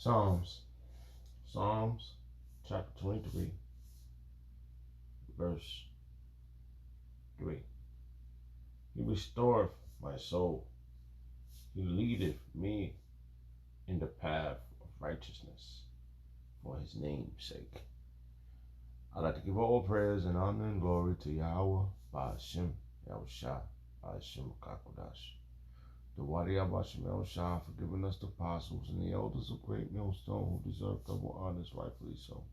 Psalms chapter 23, verse 3. He restoreth my soul. He leadeth me in the path of righteousness for his name's sake. I'd like to give all praise and honor and glory to Yahweh, Ba'ashem, Yahushua, Ba'ashem Kakodash. The Wadi Abashim Yahushua for giving us the apostles and the elders of great millstone who deserve double honors, rightfully so.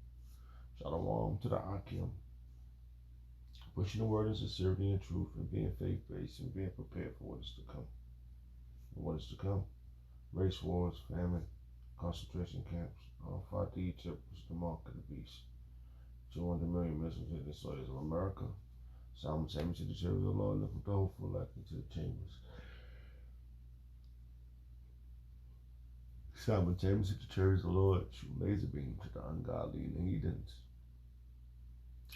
Shalom to the Akim, pushing the word in sincerity and truth and being faith-based and being prepared for what is to come. And what is to come? Race wars, famine, concentration camps, Al-Fati Egypt was the mark of the beast. 200 million missiles hit the soils of America. Simultaneously, the chariots of the Lord lifted the hopeful like into the chambers. Simultaneously, the chariots of the Lord shoot laser beams to the ungodly and the heathens.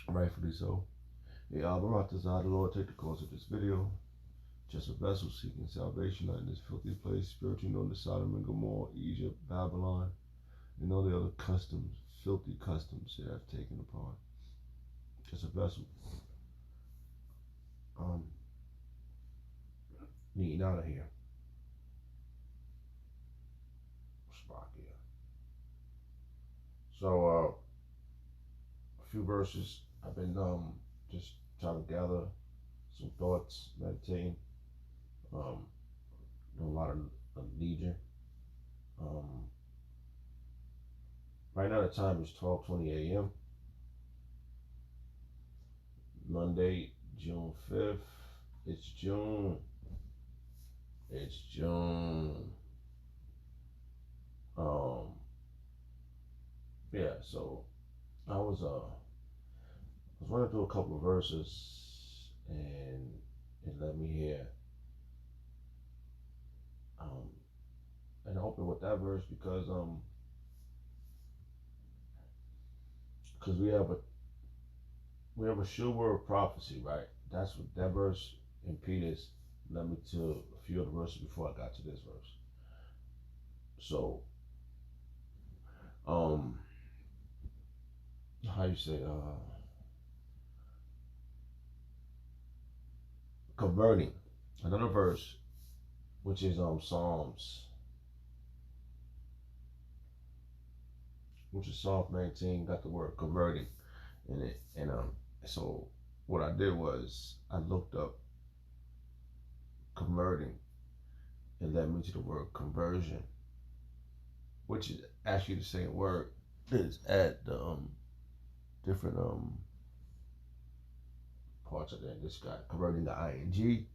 Rightfully so. The Albaratazah, the Lord, take the course of this video. Just a vessel seeking salvation, not in this filthy place, spiritually known as Sodom and Gomorrah, Egypt, Babylon, and all the other customs, filthy customs that I've taken upon. Just a vessel. Needing out of here. Spot here. So, a few verses. I've been just trying to gather some thoughts, meditating. Doing a lot of leisure. Right now the time is 12:20 a.m. Monday, June 5th. It's June. It's June. Yeah, so I was running through a couple of verses and it led me here. And I open with that verse because we have a sure word of prophecy, right? That's what that verse in Peter's led me to a few other verses before I got to this verse. So, how you say, converting. Another verse, which is Psalms, which is Psalm 19, got the word converting in it. And so what I did was I looked up converting. It led me to the word conversion, which is actually the same word. It's at the different parts of that. This got converting the ing.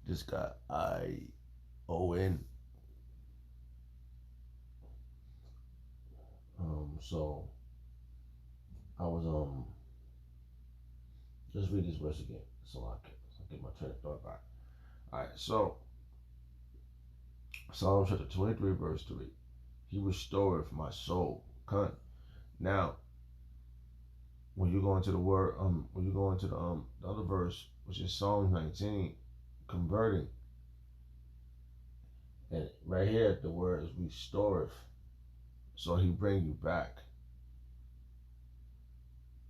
This got ION. So I was let's read this verse again so I can get my train of thought back. Alright, so Psalm chapter 23 verse 3. He restoreth my soul. Now when you go into the word when you go into the other verse, which is Psalm 19, converting, and right here the word is restoreth. So he bring you back.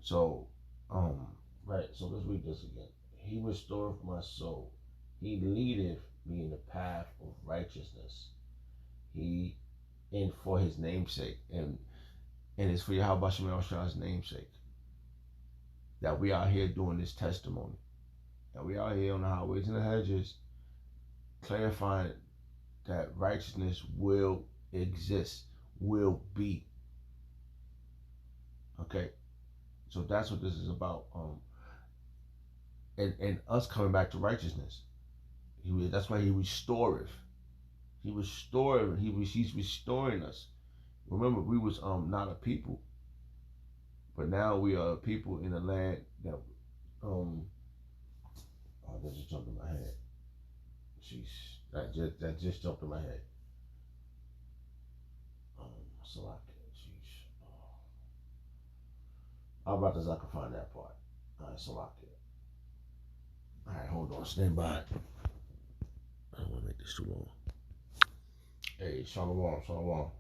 So, right, so let's read this again. He restoreth my soul. He leadeth me in the path of righteousness. He, and for his namesake, and it's for Yahweh Shem Yahushua's namesake, that we are here doing this testimony. That we are here on the highways and the hedges, clarifying that righteousness will exist. Will be. Okay, so that's what this is about. And us coming back to righteousness. That's why he restoreth. He's restoring us. Remember, we was not a people, but now we are a people in a land that oh, that just jumped in my head. That just jumped in my head. Salakia, sheesh. How about this? I can find that part. Alright, Salakia. Alright, hold on, stand by. I don't want to make this too long. Hey, Shalom.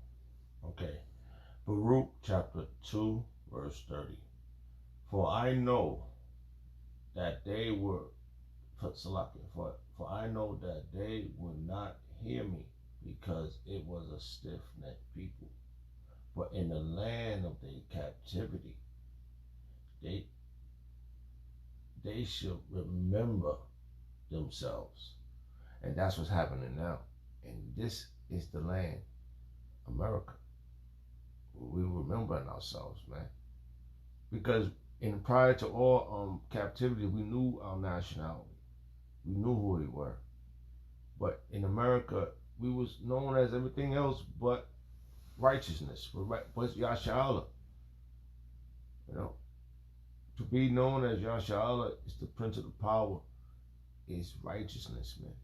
Okay. Baruch chapter 2, verse 30. For I know that they were, for I know that they would not hear me, because it was a stiff-necked people. But in the land of their captivity, they should remember themselves. And that's what's happening now. And this is the land, America. We're remembering ourselves, man. Because prior to all captivity, we knew our nationality. We knew who we were. But in America, we was known as everything else but righteousness, but Yasharahla. You know, to be known as Yasharahla is the prince of the power, is righteousness, man.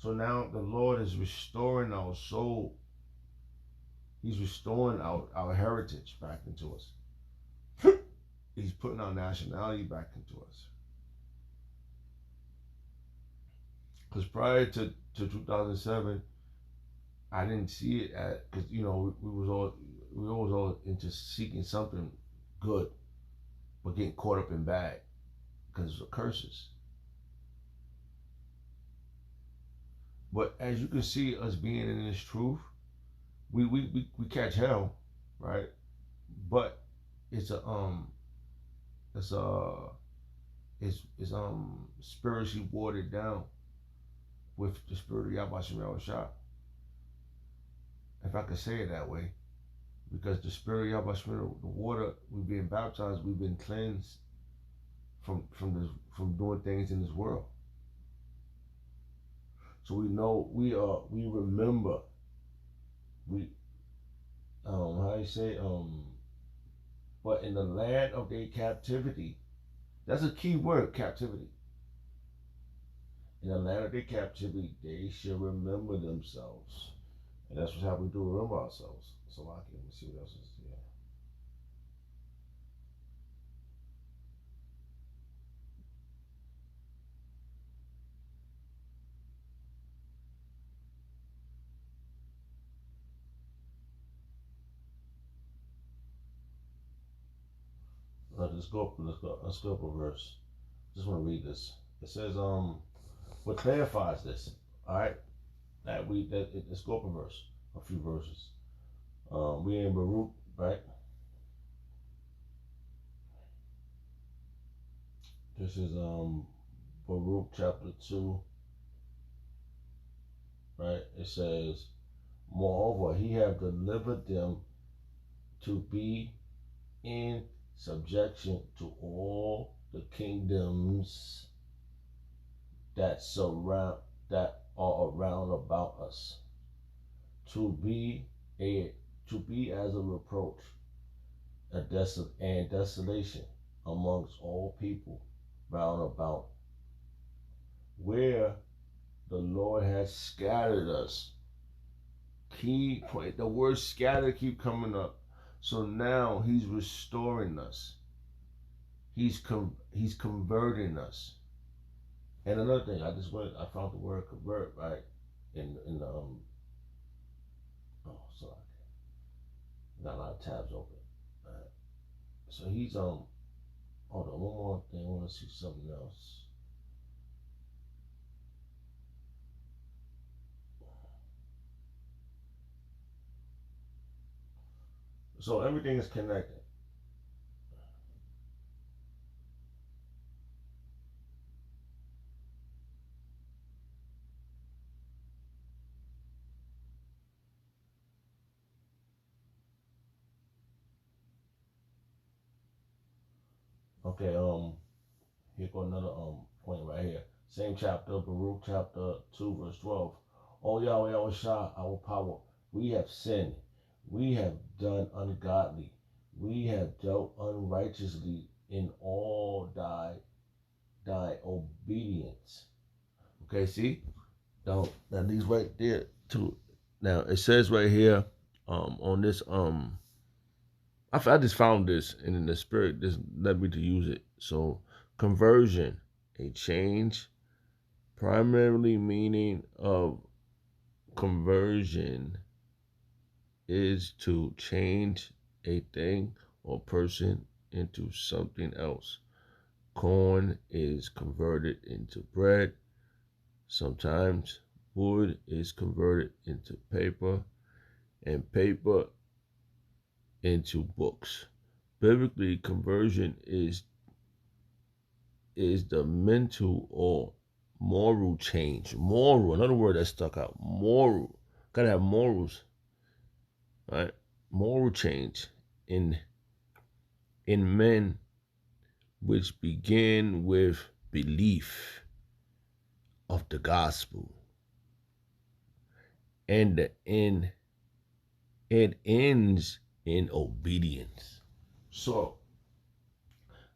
So now the Lord is restoring our soul. He's restoring our heritage back into us. He's putting our nationality back into us. Because prior to 2007, I didn't see it because we were always all into seeking something good, but getting caught up in bad because of curses. But as you can see, us being in this truth, we catch hell, right? But it's spiritually watered down with the spirit of Yahweh Shem Yahushua. If I could say it that way, because the spirit of Yahweh Shem, the water, we've been baptized, we've been cleansed from doing things in this world. So we know we remember, how you say, but in the land of their captivity, that's a key word, captivity. In the land of their captivity, they should remember themselves. And that's how we do remember ourselves. So let me see what else is here. Let's go up a verse. Just want to read this. It says, what clarifies this, all right? Let's go up a verse, a few verses. We in Baruch, right? This is Baruch chapter 2, right? It says, moreover, he have delivered them to be in subjection to all the kingdoms that are around about us, to be as a reproach, and desolation amongst all people round about, where the Lord has scattered us. Key point, the word scatter keep coming up. So now he's restoring us. He's converting us. And another thing, I found the word convert, right? In the sorry. Got a lot of tabs open. All right. So he's hold on, one more thing, I want to see something else. So everything is connected. Okay, here go another point right here. Same chapter, Baruch chapter 2, verse 12. O Yahweh Yahushua, our power, we have sinned, we have done ungodly, we have dealt unrighteously in all thy obedience. Okay, see? Now these right there too. Now it says right here, on this I just found this, and in the spirit just led me to use it. So conversion, a change, primarily meaning of conversion is to change a thing or person into something else. Corn is converted into bread. Sometimes wood is converted into paper, and paper into books. Biblically, conversion is the mental or moral change. Moral, another word that stuck out. Moral. Gotta have morals, right? Moral change in men, which begin with belief of the gospel, and it ends in obedience. So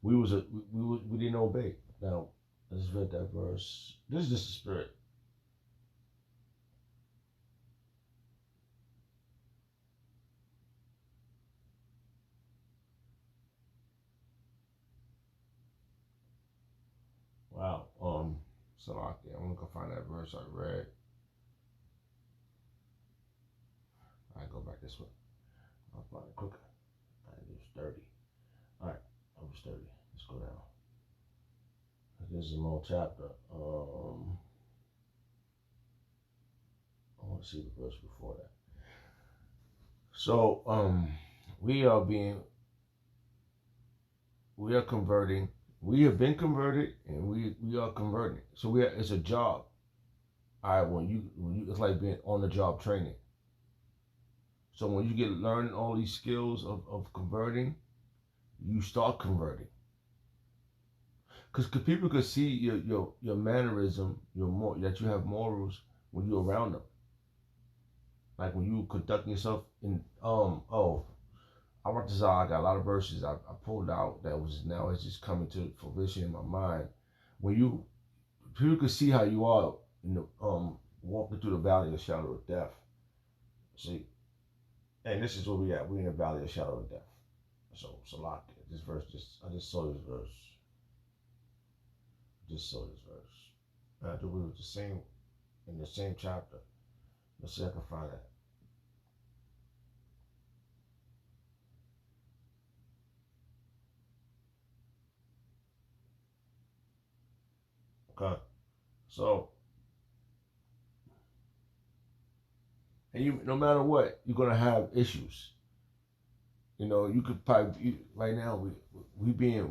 we didn't obey. Now let's read that verse. This is just the spirit. Wow. Salaki. I'm gonna find that verse I read. I go back this way. I'll find it quicker. It was 30. All right, I was 30. Let's go down. This is a long chapter. I want to see the verse before that. So, we are converting. We have been converted, and we are converting. So it's a job. All right, when you it's like being on the job training. So when you get learning all these skills of converting, you start converting. Because people could see your mannerism, that you have morals when you're around them. Like when you conduct yourself in I wrote this out. I got a lot of verses I pulled out that was now it's just coming to fruition in my mind. When people could see how you are in the walking through the valley of the shadow of death. See, and this is where we at. We in the valley of the shadow of death. So Salak, this verse I just saw this verse. Just saw this verse. And I do believe it's the same in the same chapter. Let's see if I can find that. Okay. So, and you, no matter what, you're gonna have issues. You know, you could probably right now we've been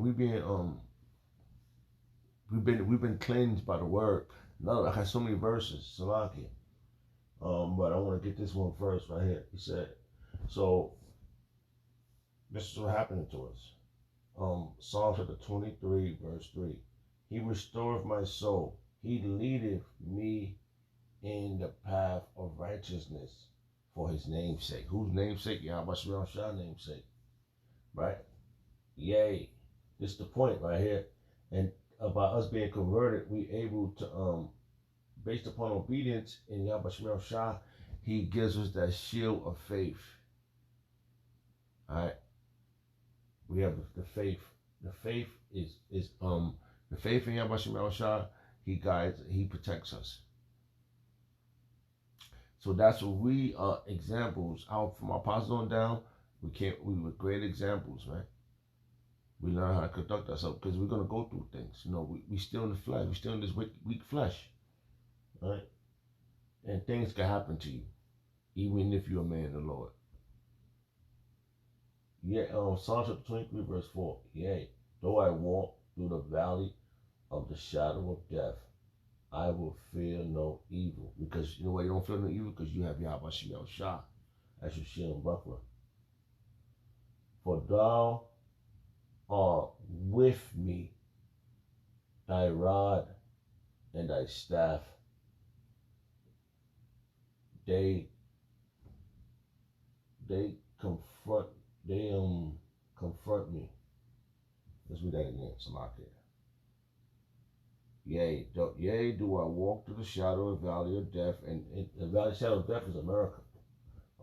cleansed by the word. No, I got so many verses, Salaki. But I want to get this one first right here. He said, so this is what happened to us. Psalm chapter 23, verse 3. He restoreth my soul. He leadeth me in the path of righteousness for his name's sake. Whose name's sake? Yahweh Shah's name's sake. Right? Yea. This is the point right here. And about us being converted, we able to based upon obedience in Yahweh Shah, he gives us that shield of faith. Alright. We have the faith. The faith is the faith in Yahweh Shah, he guides, he protects us. So that's what we are examples out from our apostles on down. We were great examples, right? We learn how to conduct ourselves because we're gonna go through things. You know, we still in the flesh, we still in this weak flesh, right? And things can happen to you, even if you're a man of the Lord. Yeah, Psalm chapter 23, verse 4. Yea, though I walk through the valley of the shadow of death, I will fear no evil. Because you know why you don't fear no evil? Because you have Yahweh Shah as your shield and buckler. For thou art with me, thy rod and thy staff, they confront me. Let's read that again. Salakia. Yea, do I walk through the shadow of the valley of death, and the valley of shadow of death is America.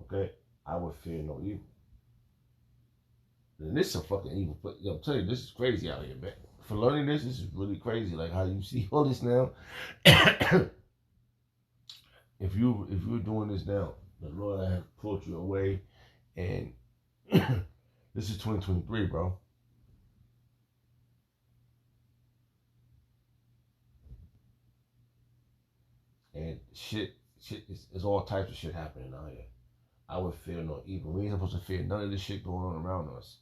Okay, I would fear no evil. And this is a fucking evil. But I'm telling you, this is crazy out here, man. For learning this is really crazy. Like how you see all this now. if you're doing this now, The Lord has pulled you away, and this is 2023, bro. And shit is all types of shit happening out here. I would fear no evil. We ain't supposed to fear none of this shit going on around us.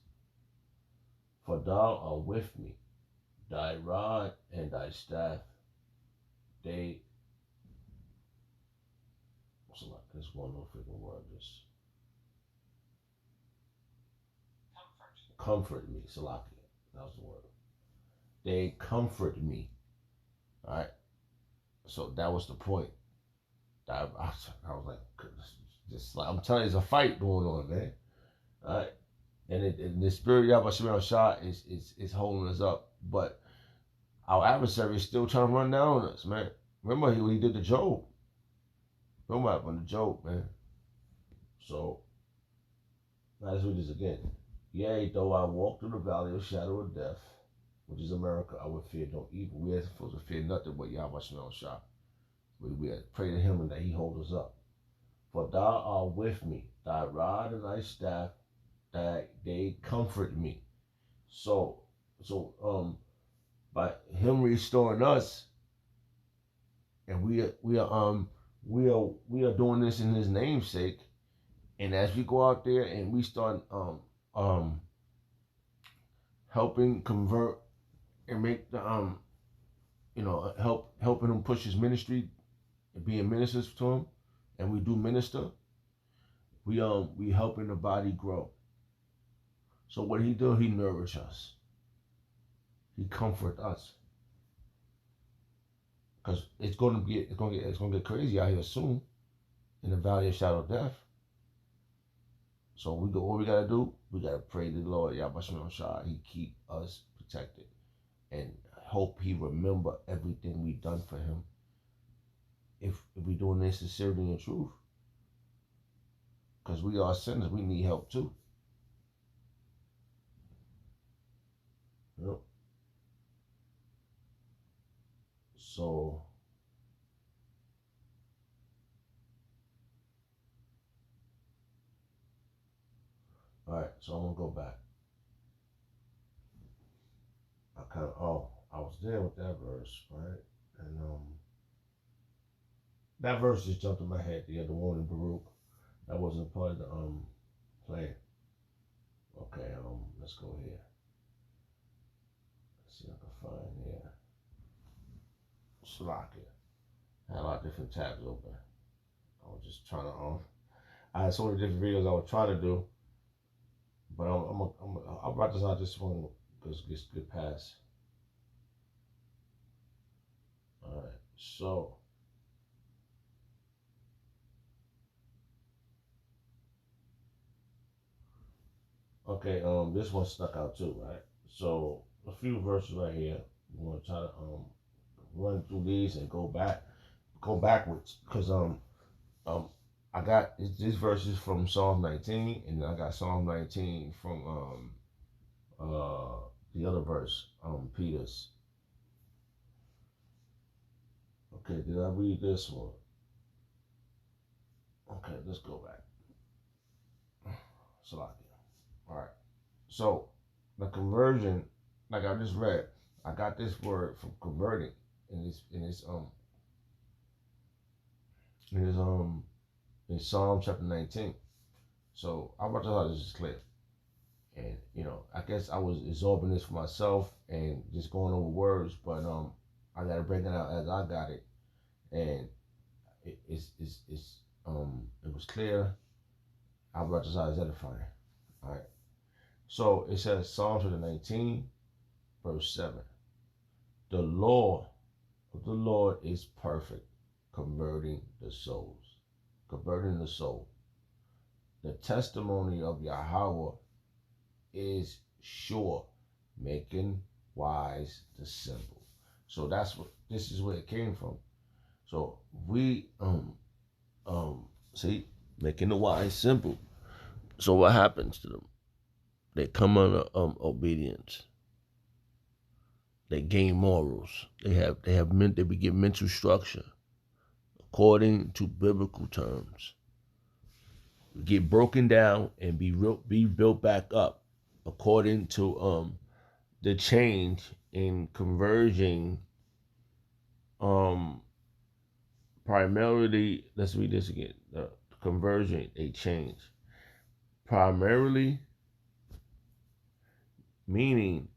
For thou art with me, thy rod and thy staff, they. What's like this one little freaking word? Just comfort me, Salakia. That was the word. They comfort me. All right. So that was the point. I was like, just like I'm telling you, there's a fight going on, man. All right. And the spirit of Yahweh Shem Shah is holding us up. But our adversary is still trying to run down on us, man. Remember when he did the Job? Remember what happened to Job, man? So, now let's read this again. Yea, though I walk through the valley of shadow of death, which is America, I would fear no evil. We are supposed to fear nothing but Yahweh Shem Shah. We pray to him and that he hold us up. For thou art with me, thy rod and thy staff, that they comfort me. So by him restoring us, and we are doing this in his namesake. And as we go out there and we start helping convert and make the helping him push his ministry and being ministers to him, and we do minister, we helping the body grow. So what he do, he nourish us. He comfort us. Because it's gonna get crazy out here soon in the valley of shadow of death. So what we gotta do, we gotta pray to the Lord, Yahweh Shem Shah, he keep us protected. And hope he remember everything we done for him. If we doing this sincerely and truth. Because we are sinners, we need help too. Yep. So all right, so I'm gonna go back. I was there with that verse, right? And that verse just jumped in my head. The other one in Baruch, that wasn't part of the plan. Okay, let's go here. Let's see if I can find here. Slakia. I had a lot of different tabs open. I was just trying to I had so many different videos I was trying to do, but I'll write this out this one because it gets good pass. All right, so okay, this one stuck out too, right? So a few verses right here. We're gonna try to run through these and go backwards, because I got this verses from Psalm 19, and I got Psalm 19 from the other verse, Peter's. Okay, did I read this one? Okay, let's go back. Salakia. All right. So the conversion, like I just read, I got this word from converting in Psalm chapter 19. So I want to how this is clear. And I guess I was absorbing this for myself and just going over words, but I gotta break it out as I got it. And it was clear. I brought this out as edifying. All right. So it says Psalm chapter 19, verse 7. The law of the Lord is perfect, converting the soul. The testimony of Yahweh is sure, making wise the simple. So this is where it came from. So we see, making the wise simple. So what happens to them? They come under obedience. They gain morals. They get mental structure according to biblical terms. get broken down and be built back up according to the change in conversion. Um, primarily, let's read this again. The conversion, a change. Primarily, meaning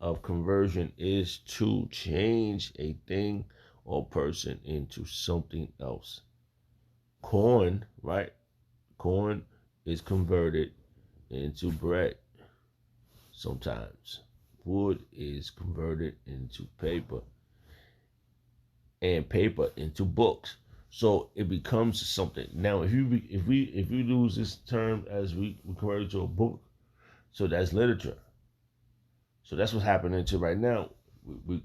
of conversion is to change a thing or person into something else. Corn, right? Corn is converted into bread sometimes. Wood is converted into paper, and paper into books. So it becomes something. Now, if we lose this term as we convert it to a book, so that's literature. So that's what's happening to right now. We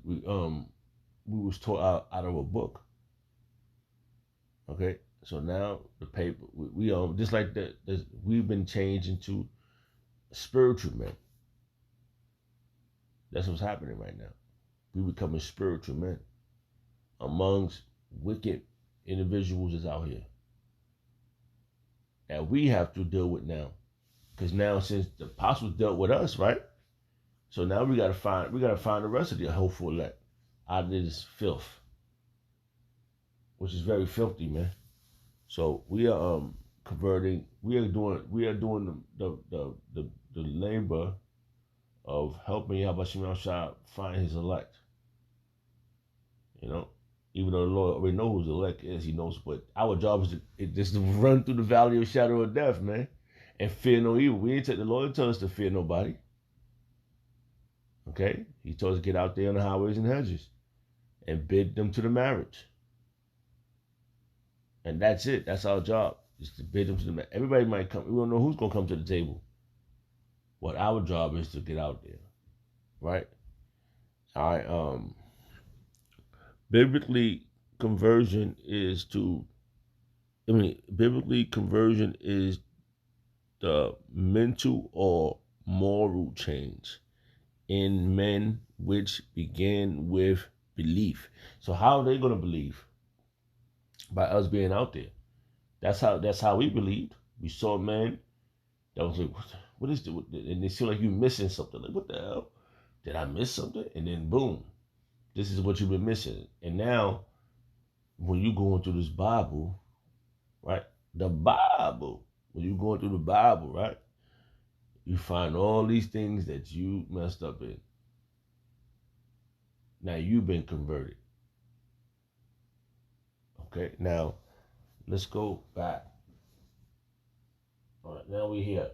was taught out of a book. Okay, so now the paper we just like that. We've been changed into spiritual men. That's what's happening right now. We becoming spiritual men amongst wicked individuals that's out here that we have to deal with now. Because now, since the apostles dealt with us, right? So now we gotta find the rest of the hopeful elect out of this filth, which is very filthy, man. So we are converting. We are doing the labor of helping Yahweh Shemel Shah find his elect. You know, even though the Lord already knows who the elect is, he knows. But our job is just to run through the valley of shadow of death, man, and fear no evil. We ain't the Lord tell us to fear nobody. Okay, he told us to get out there on the highways and hedges and bid them to the marriage, and that's it. That's our job is to bid them to the marriage. Everybody might come. We don't know who's gonna come to the table. What our job is to get out there, right? All right. Biblically, conversion is to. Biblically, conversion is the mental or moral change in men which begin with belief. So how are they going to believe? By us being out there. That's how we believed. We saw a man that was like, what is the, and they feel like you missing something. Like, what the hell? Did I miss something? And then boom, this is what you've been missing. And now when you going through this Bible, right? The Bible, when you going through the Bible, right? You find all these things that you messed up in. Now you've been converted. Okay, now let's go back. All right, now we're here.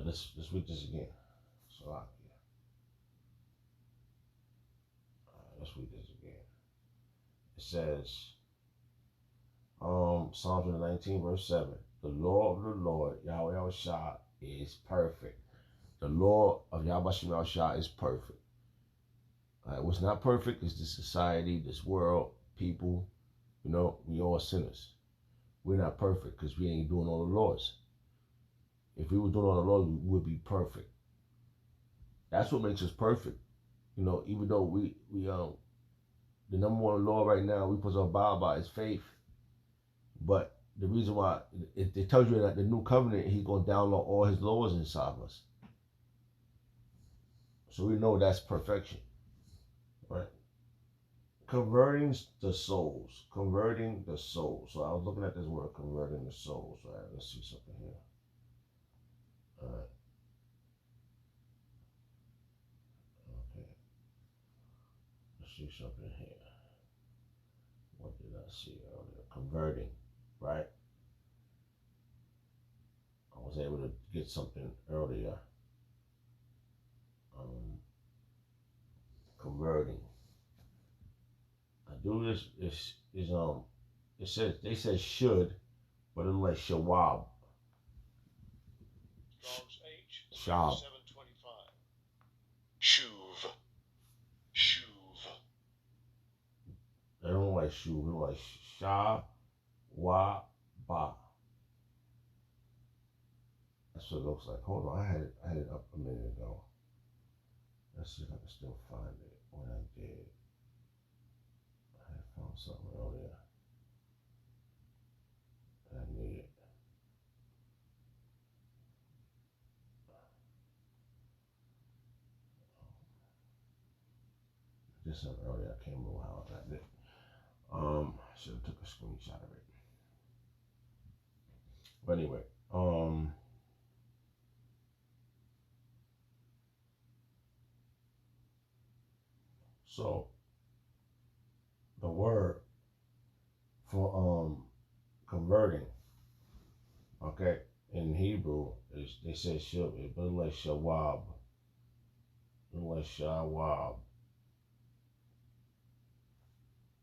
Let's read this again. So let's read this again. It says, Psalms 19, verse 7. The law of the Lord, Yahweh Shah, is perfect. The law of Yahweh Shah is perfect. What's not perfect is this society, this world, people. You know, we all sinners. We're not perfect because we ain't doing all the laws. If we were doing all the laws, we would be perfect. That's what makes us perfect. You know, even though we the number one law right now we supposed to abide by is faith. But the reason why it tells you that the new covenant, he's gonna download all his laws inside of us. So we know that's perfection. Right? Converting the souls. Converting the souls. So I was looking at this word, converting the souls. All right, let's see something here. All right. Okay. Let's see something here. What did I see earlier? Converting, right? I was able to get something earlier. Converting. I do this is it says they said should, but it's like shawab. Shab. Shuv. Shuv. They don't like shuv, they like sha wa ba. That's what it looks like. Hold on, I had it up a minute ago. Let's see if I can still find it when I did. I had found something earlier. I need it. did something earlier. I can't remember how I got it. I should have took a screenshot of it. But anyway, so the word for converting, okay, in Hebrew is they say it but like shawab. Like shawab.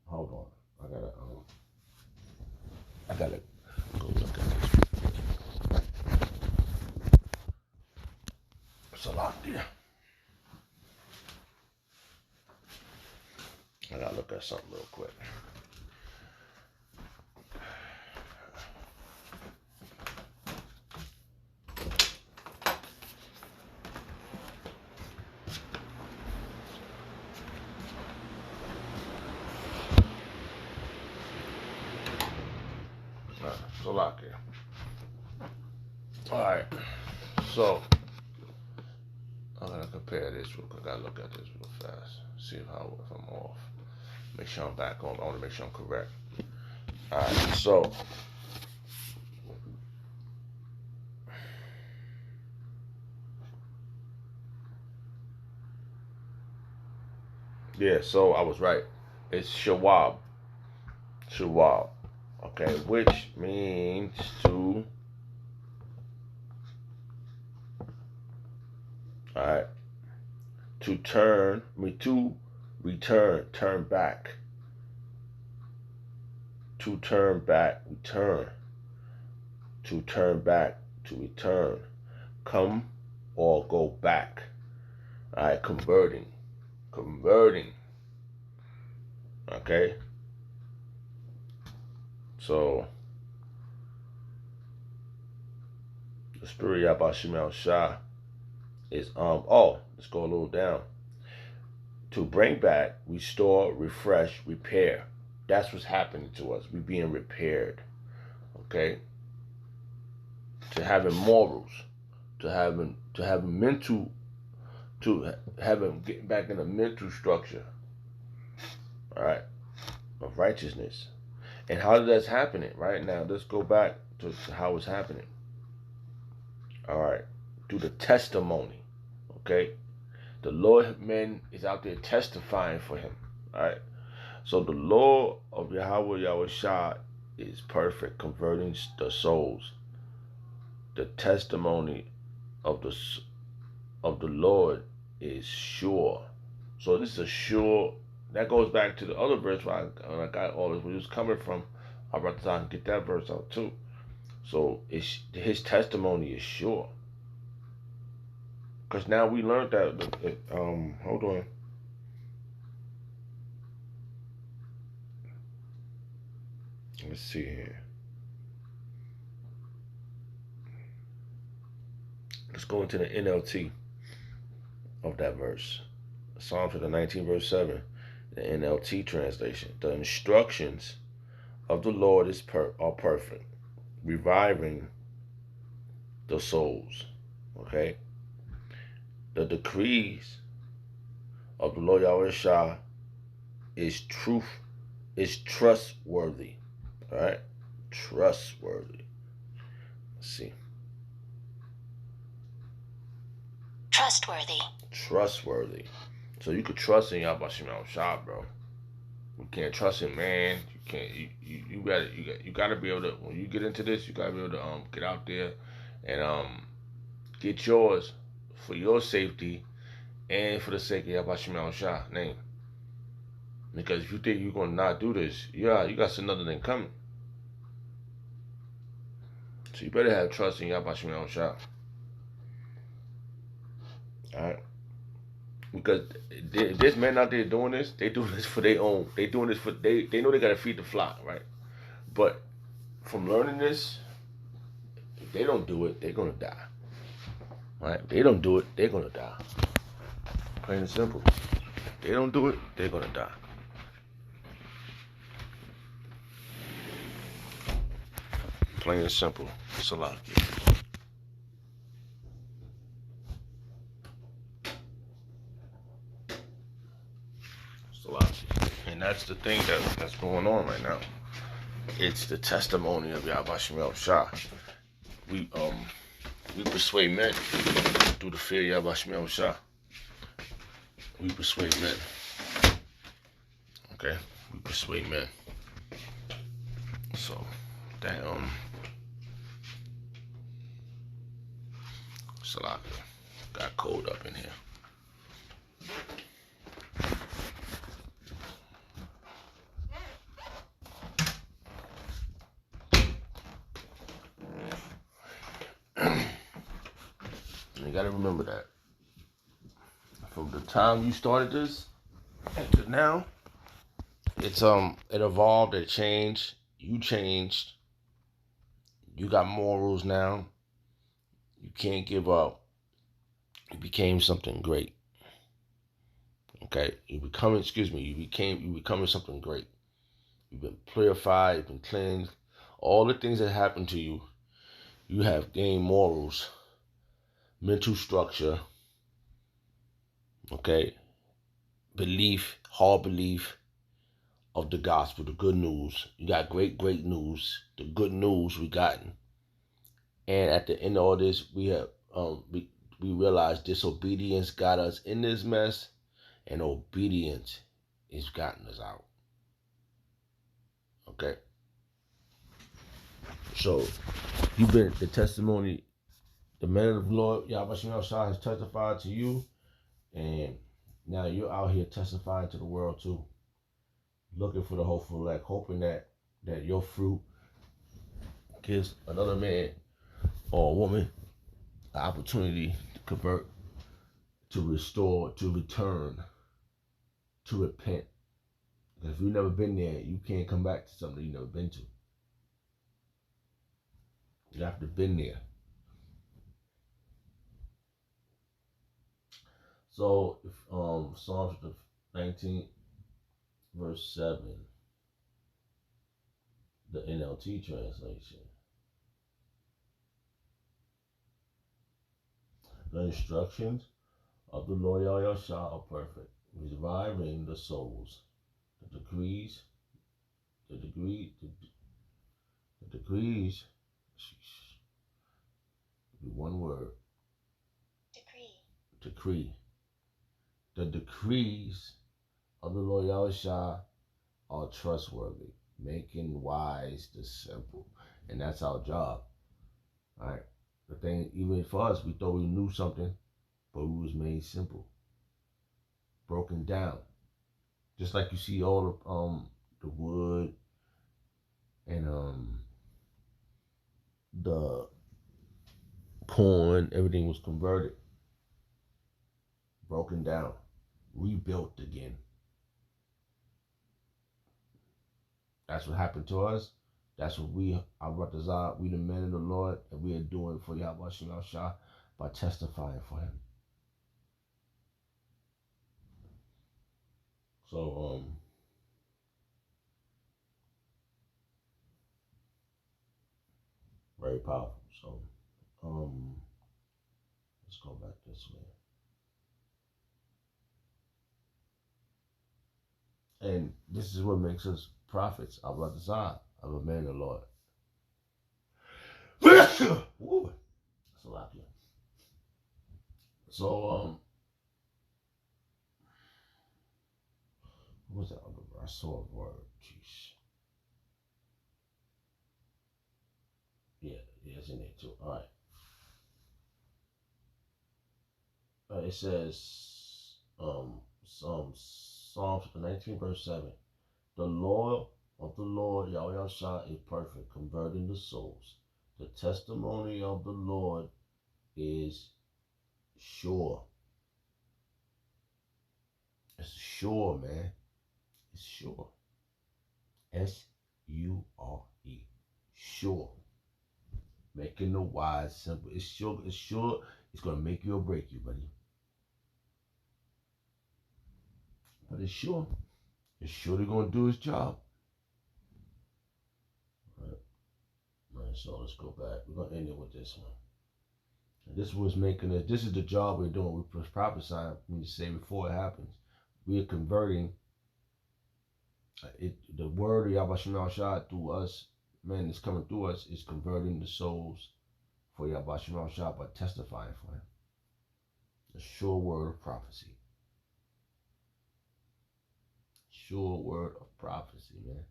Hold on. I gotta go look at this. It's a lot there. I gotta look at something real quick. It's a lot there. Alright. So I'm gonna compare this real quick. I gotta look at this real fast. See if I'm off. Make sure I'm back on. I want to make sure I'm correct. Alright, so yeah, so I was right. It's shawab. Shawab. Okay, which means to alright. To return, turn back. To turn back, return. To turn back, to return. Come or go back. Alright, converting. Okay? So the spirit of Yabashim Shah is let's go a little down. To bring back, restore, refresh, repair. That's what's happening to us. We're being repaired. Okay? To having morals, to having mental, to having getting back in a mental structure. Alright, of righteousness. And how does that happen? Right now, let's go back to how it's happening. Alright, through the testimony. Okay? The Lord man is out there testifying for him. Alright? So the law of Yahweh Yahushua is perfect, converting the souls. The testimony of the Lord is sure. So this is a sure. That goes back to the other verse where I got all this, where it was coming from. I'd rather get that verse out too. So his testimony is sure. Because now we learned that. Hold on. Let's see here. Let's go into the NLT of that verse. Psalm 19, verse 7. The NLT translation. The instructions of the Lord are perfect, reviving the souls. Okay? The decrees of the Lord Yahweh Shah is trustworthy. Alright? Trustworthy. Let's see. Trustworthy. So you could trust in Yahweh Shah, bro. You can't trust him, man. You can't. You gotta be able to. When you get into this, you gotta be able to get out there and get yours for your safety and for the sake of Yahweh Shah name. Because if you think you're gonna not do this, you got another thing coming. So you better have trust in Yahweh Shah. Alright. Because there's men out there doing this, they do this for their own. They doing this for they know they gotta feed the flock, right? But from learning this, if they don't do it, they're gonna die. Right? If they don't do it, they're gonna die. Plain and simple. If they don't do it, they're gonna die. Plain and simple. It's a lot. So that's the thing that's going on right now. It's the testimony of Yahweh Shem Shah. We persuade men through the fear of Yahweh Shem Shah. We persuade men. Okay? We persuade men. So that Salaka got cold up in here. You gotta remember that. From the time you started this to now, it evolved, it changed, you changed, you got morals now, you can't give up. You became something great. Okay? You becoming something great. You've been purified, you've been cleansed. All the things that happened to you, you have gained morals, mental structure, okay, belief, hard belief of the gospel, the good news. You got great news, the good news we gotten. And at the end of all this, we have we realized disobedience got us in this mess, and obedience has gotten us out. Okay. So you've been the testimony. The man of the Lord, Yahweh Shem Shah, has testified to you, and now you're out here testifying to the world too. Looking for the hopeful elect, hoping that your fruit gives another man or a woman an opportunity to convert, to restore, to return, to repent. Because if you've never been there, you can't come back to something you've never been to. You have to have been there. So, Psalms 19, verse 7, the NLT translation. The instructions of the Lord Yahweh are perfect, reviving the souls. The degrees, one word. Decree. The decrees of the Lord Yahweh are trustworthy, making wise the simple. And that's our job. All right. The thing, even for us, we thought we knew something, but we was made simple, broken down. Just like you see all the wood and the corn, everything was converted, broken down, rebuilt again. That's what happened to us. That's what we the men of the Lord, and we are doing for Yahweh Shem Shah by testifying for him. So, very powerful. So, let's go back this way. And this is what makes us prophets of a man of the Lord. Woo. That's a lot here. So, what was that other word? I saw a word. Jeez. Yeah, it's in there too. All right. It says, Psalms 19, verse 7. The law of the Lord Yahweh Shah is perfect, converting the souls. The testimony of the Lord is sure. It's sure, man. It's sure. S-U-R-E. Sure. Making the wise simple. It's sure. It's going to make you or break you, buddy. But it's sure. It's surely going to do its job. All right, so let's go back. We're going to end it with this one. And this was making it. This is the job we're doing. We're prophesying. We say before it happens. We are converting The word of Yahweh Shem Shah through us, man, is coming through us, is converting the souls for Yahweh Shem Shah by testifying for him. The sure word of prophecy. Sure word of prophecy, man.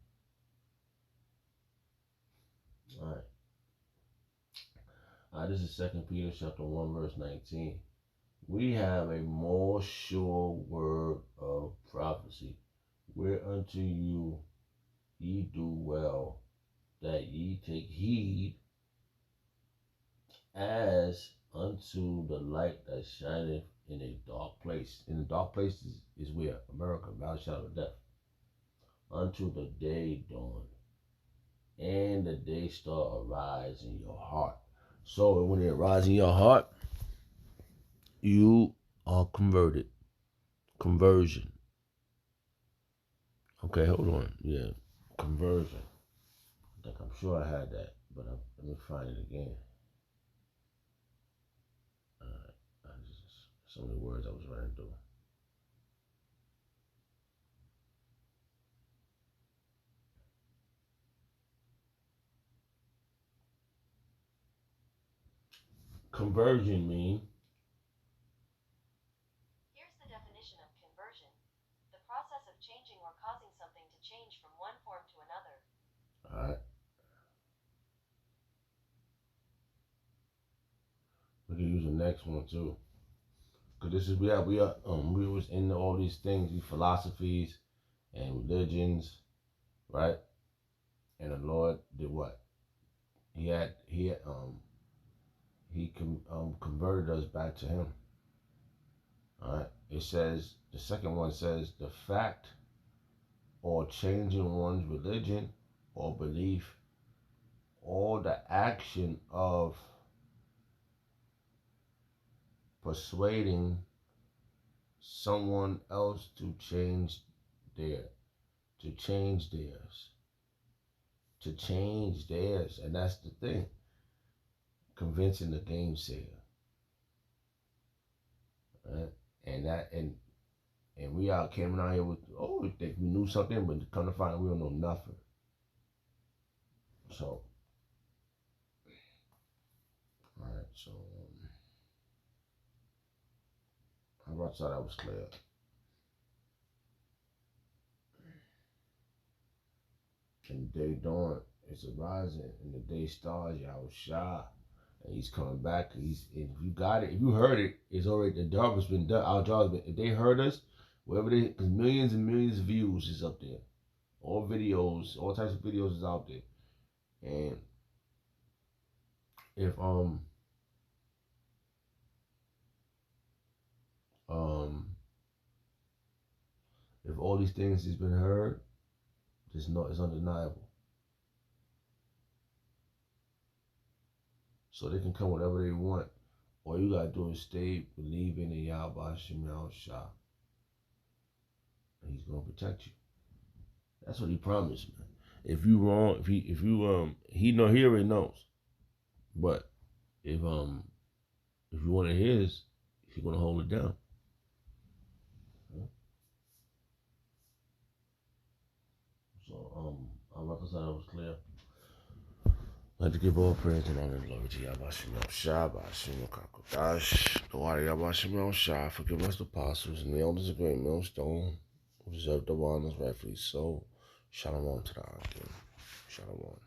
All right, this is 2 Peter chapter 1, verse 19. We have a more sure word of prophecy, whereunto you ye do well, that ye take heed, as unto the light that shineth in a dark place. In the dark place is where? America, valley shadow of death. Unto the day dawn, and the day star arise in your heart. So when it arises in your heart, you are converted. Conversion. Okay, hold on. Yeah, conversion. I'm sure I had that, but let me find it again. So many words I was running through. Conversion mean. Here's the definition of conversion. The process of changing or causing something to change from one form to another. All right. We can use the next one too. Cause this is we was into all these things, these philosophies and religions, right? And the Lord did what? He converted us back to Him. All right. It says the second one says the fact or changing one's religion or belief or the action of persuading someone else to change theirs, and that's the thing. Convincing the gamesayer, right? And we out came out here with we think we knew something, but come to find out we don't know nothing. So, all right. So, I thought that was clear. And the day dawn is arising, and the day stars, Yahweh Shah, and He's coming back. If you got it, if you heard it, it's already, the job has been done. Our job has been, if they heard us, wherever because millions and millions of views is up there. All videos, all types of videos is out there. And if if all these things has been heard, it's undeniable. So they can come whatever they want. All you gotta do is stay believing in Yahweh Shem Shah. And He's gonna protect you. That's what He promised, man. If you wrong, He already knows. But if you want to His, He's gonna hold it down. So I reckon that was clear. I'd like to give all praise and honor and glory to Yahweh Shem Shah, Ba'ashim Kakodash, the water Yahweh Shem Shah, forgive us the apostles and the elders of great millstone, who deserve the honors rightfully so. Shalom to the Akim. Shalom.